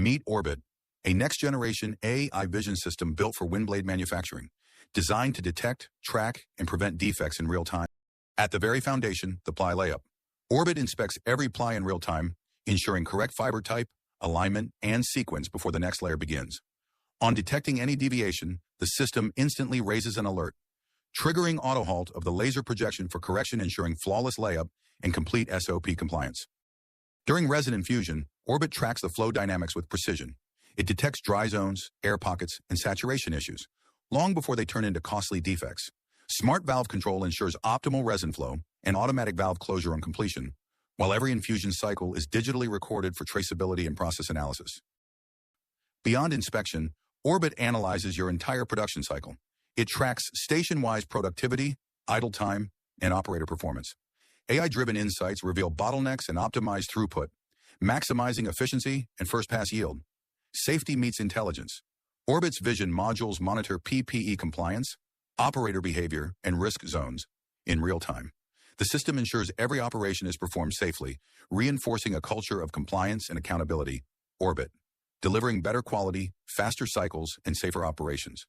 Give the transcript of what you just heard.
Meet Orbit, a next-generation AI vision system built for wind blade manufacturing, designed to detect, track, and prevent defects in real time. At the very foundation, the Ply Layup. Orbit inspects every ply in real time, ensuring correct fiber type, alignment, and sequence before the next layer begins. On detecting any deviation, the system instantly raises an alert, triggering auto halt of the laser projection for correction, ensuring flawless layup and complete SOP compliance. During resin infusion, Orbit tracks the flow dynamics with precision. It detects dry zones, air pockets, and saturation issues, long before they turn into costly defects. Smart valve control ensures optimal resin flow and automatic valve closure on completion, while every infusion cycle is digitally recorded for traceability and process analysis. Beyond inspection, Orbit analyzes your entire production cycle. It tracks station-wise productivity, idle time, and operator performance. AI-driven insights reveal bottlenecks and optimize throughput, maximizing efficiency and first-pass yield. Safety meets intelligence. Orbit's vision modules monitor PPE compliance, operator behavior, and risk zones in real time. The system ensures every operation is performed safely, reinforcing a culture of compliance and accountability. Orbit, delivering better quality, faster cycles, and safer operations.